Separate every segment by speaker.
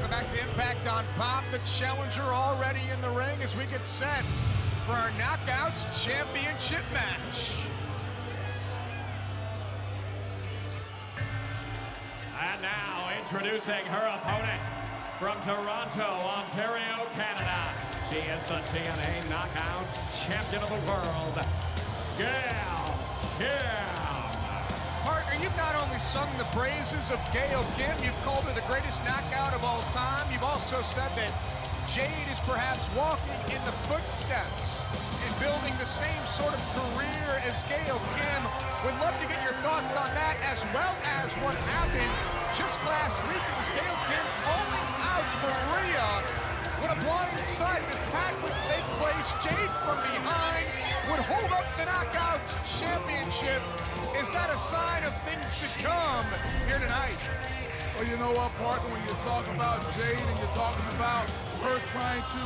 Speaker 1: Welcome back to Impact on Pop. The challenger already in the ring as we get set for our Knockouts Championship match.
Speaker 2: And now introducing her opponent from Toronto, Ontario, Canada. She is the TNA Knockouts Champion of the World, Gail.
Speaker 1: Partner, you've not only sung the praises of Gail Kim, you've called her the greatest knockout of all time. You've also said that Jade is perhaps walking in the footsteps and building the same sort of career as Gail Kim. Would love to get your thoughts on that, as well as what happened just last week. It was Gail Kim calling out Maria when a blindsided attack would take place. Jade from behind would hold up the Knockouts Championship. Is that a sign of things to come here tonight?
Speaker 3: Well, you know what, partner, when you talk about Jade and you're talking about her trying to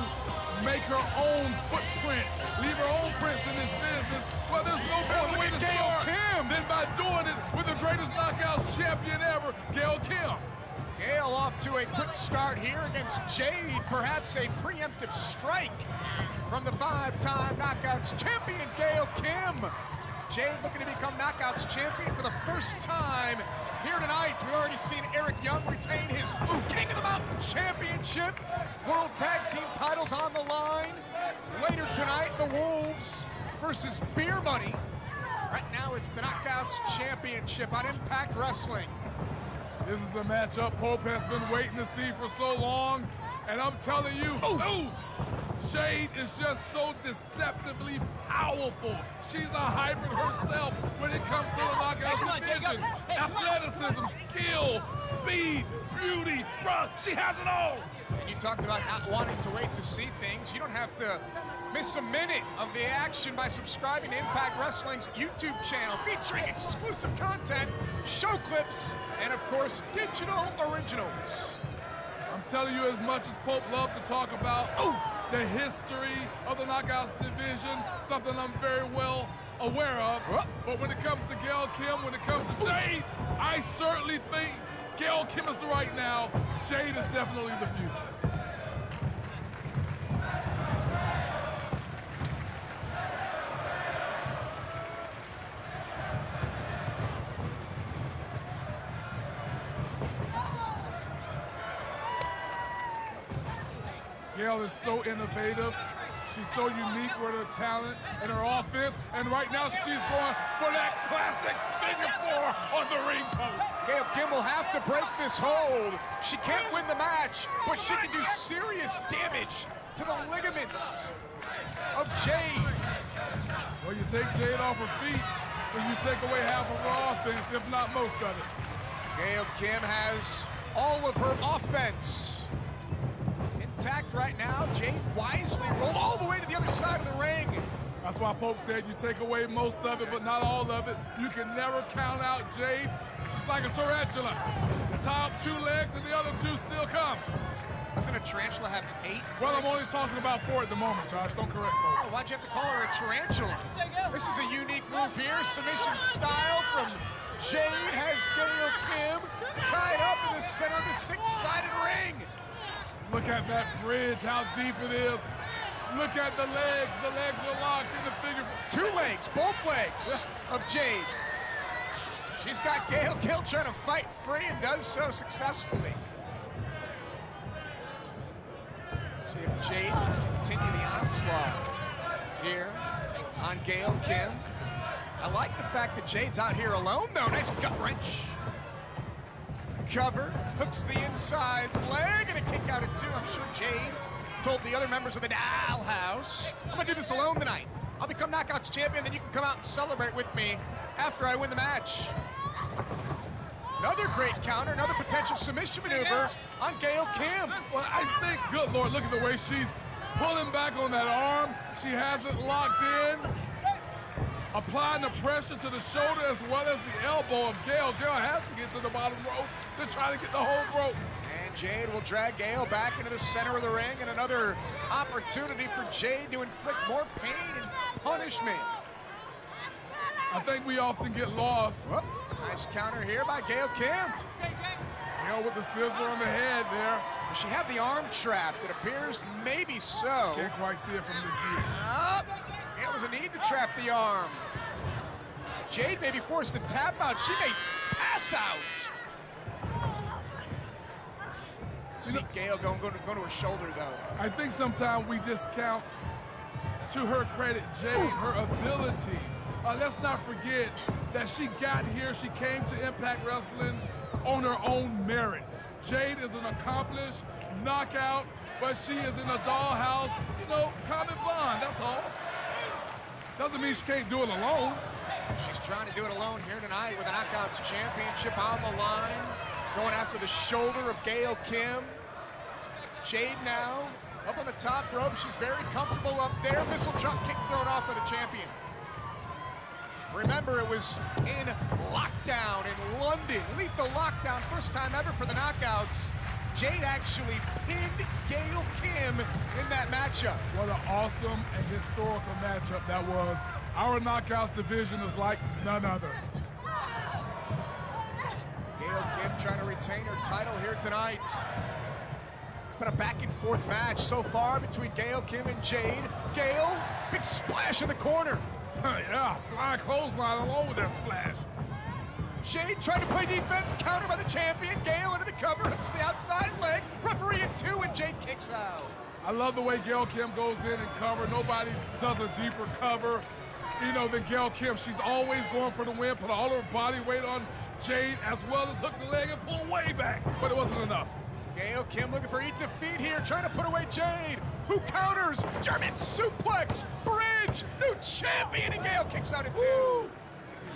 Speaker 3: make her own footprints, leave her own prints in this business, well, there's no better way to start than by doing it with the greatest Knockouts champion ever, Gail Kim.
Speaker 1: Gail off to a quick start here against Jade, perhaps a preemptive strike from the five-time Knockouts champion, Gail Kim. Jade looking to become Knockouts champion for the first time here tonight. We've already seen Eric Young retain his King of the Mountain Championship. World Tag Team titles on the line. Later tonight, the Wolves versus Beer Money. Right now, it's the Knockouts Championship on Impact Wrestling.
Speaker 3: This is a matchup Pope has been waiting to see for so long, and I'm telling you, Jade is just so deceptively powerful. She's a hybrid herself when it comes to the Knockouts division. Athleticism, skill, speed, beauty, bruh, she has it all.
Speaker 1: And you talked about not wanting to wait to see things. You don't have to miss a minute of the action by subscribing to Impact Wrestling's YouTube channel, featuring exclusive content, show clips, and of course, digital originals.
Speaker 3: I'm telling you, as much as Pope loved to talk about the history of the Knockouts division, something I'm very well aware of. But when it comes to Gail Kim, when it comes to Jade, I certainly think Gail Kim is the right now. Jade is definitely the future. Gail is so innovative. She's so unique with her talent and her offense. And right now, she's going for that classic figure four on the ring post.
Speaker 1: Gail Kim will have to break this hold. She can't win the match, but she can do serious damage to the ligaments of Jade.
Speaker 3: Well, you take Jade off her feet, and you take away half of her offense, if not most of it.
Speaker 1: Gail Kim has all of her offense intact right now. Jade wisely rolled all the way to the other side of the ring.
Speaker 3: That's why Pope said you take away most of it, but not all of it. You can never count out Jade. She's like a tarantula. The top two legs and the other two still come.
Speaker 1: Doesn't a tarantula have 8?
Speaker 3: Well, I'm only talking about 4 at the moment, Josh. Don't correct me.
Speaker 1: Oh, why'd you have to call her a tarantula? This is a unique move here. Submission style from Jade has Gail Kim tied up in the center of the 6-sided ring.
Speaker 3: Look at that bridge, how deep it is. Look at the legs. The legs are locked in the figure.
Speaker 1: 2 legs, both legs of Jade. She's got Gail trying to fight free and does so successfully. See if Jade can continue the onslaught here on Gail Kim. I like the fact that Jade's out here alone, though. Nice gut wrench. Cover, hooks the inside leg, and a kick out at 2. I'm sure Jade told the other members of the Dollhouse, I'm gonna do this alone tonight. I'll become Knockouts champion, then you can come out and celebrate with me after I win the match. Another great counter, another potential submission maneuver on Gail Kim.
Speaker 3: Well, I think, good Lord, look at the way she's pulling back on that arm. She has it locked in. Applying the pressure to the shoulder as well as the elbow of Gail. Gail has to get to the bottom rope to try to get the whole rope.
Speaker 1: And Jade will drag Gail back into the center of the ring, and another opportunity for Jade to inflict more pain and punishment.
Speaker 3: I think we often get lost.
Speaker 1: Whoop. Nice counter here by Gail Kim.
Speaker 3: Gail with the scissor on the head there.
Speaker 1: Does she have the arm trap? It appears maybe so.
Speaker 3: Can't quite see it from this view.
Speaker 1: It was a need to trap the arm. Jade may be forced to tap out. She may pass out. See Gail going to her shoulder, though.
Speaker 3: I think sometimes we discount, to her credit, Jade, her ability. Let's not forget that she got here, she came to Impact Wrestling on her own merit. Jade is an accomplished knockout, but she is in a dollhouse, you know, common bond, that's all. Doesn't mean she can't do it alone.
Speaker 1: She's trying to do it alone here tonight with the Knockouts Championship on the line. Going after the shoulder of Gail Kim. Jade now up on the top rope. She's very comfortable up there. Missile drop kick thrown off by the champion. Remember, it was in lockdown in London. Lethal lockdown, first time ever for the Knockouts. Jade actually pinned Gail Kim in that matchup.
Speaker 3: What an awesome and historical matchup that was. Our Knockouts division is like none other.
Speaker 1: Gail Kim trying to retain her title here tonight. It's been a back and forth match so far between Gail Kim and Jade. Gail, big splash in the corner.
Speaker 3: Yeah, flying clothesline along with that splash.
Speaker 1: Jade trying to play defense, counter by the champion. Gail into the cover, hooks the outside leg. Referee at 2, and Jade kicks out.
Speaker 3: I love the way Gail Kim goes in and cover. Nobody does a deeper cover, you know, than Gail Kim. She's always going for the win, put all her body weight on Jade, as well as hook the leg and pull way back, but it wasn't enough.
Speaker 1: Gail Kim looking for eat defeat here, trying to put away Jade, who counters. German suplex, bridge, new champion, and Gail kicks out at 2.
Speaker 3: Woo.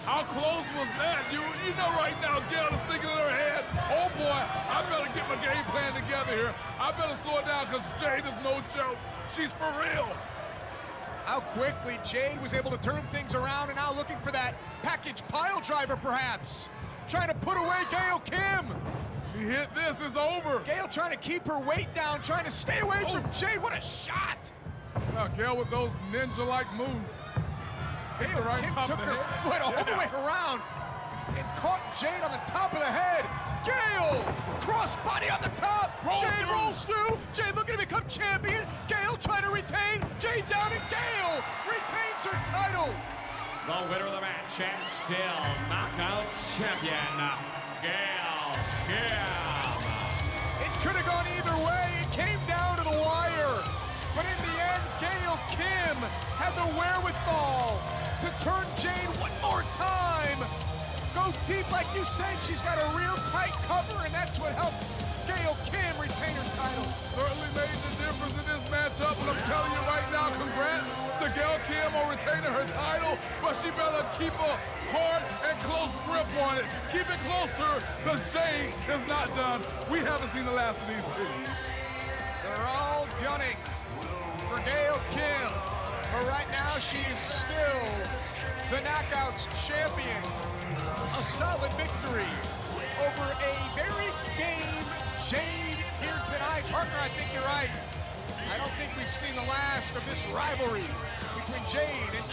Speaker 3: How close was that? You know right now Gail is thinking in her head, oh boy, I better get my game plan together here. I better slow it down because Jade is no joke. She's for real.
Speaker 1: How quickly Jade was able to turn things around, and now looking for that package pile driver perhaps. Trying to put away Gail Kim.
Speaker 3: She hit this, it's over.
Speaker 1: Gail trying to keep her weight down, trying to stay away from Jade. What a shot.
Speaker 3: Gail with those ninja-like moves.
Speaker 1: Gail Kim took her foot all the way around and caught Jade on the top of the head. Gail, crossbody on the top. Jade rolls through. Jade looking to become champion. Gail trying to retain. Jade down, and Gail retains her title.
Speaker 2: The winner of the match and still Knockouts champion, Gail Kim.
Speaker 1: It could have gone either way. It came down to the wire. But in the end, Gail Kim had the wherewithal to turn Jade one more time. Go deep, like you said. She's got a real tight cover, and that's what helped Gail Kim retain her title.
Speaker 3: Certainly made the difference in this matchup, and I'm telling you right now, congrats to Gail Kim on retaining her title, but she better keep a hard and close grip on it. Keep it close to her, because Jade is not done. We haven't seen the last of these two.
Speaker 1: They're all gunning for Gail Kim, but right now she is still the Knockouts champion. A solid victory over a very game Jade here tonight. Partner, I think you're right. I don't think we've seen the last of this rivalry between Jade and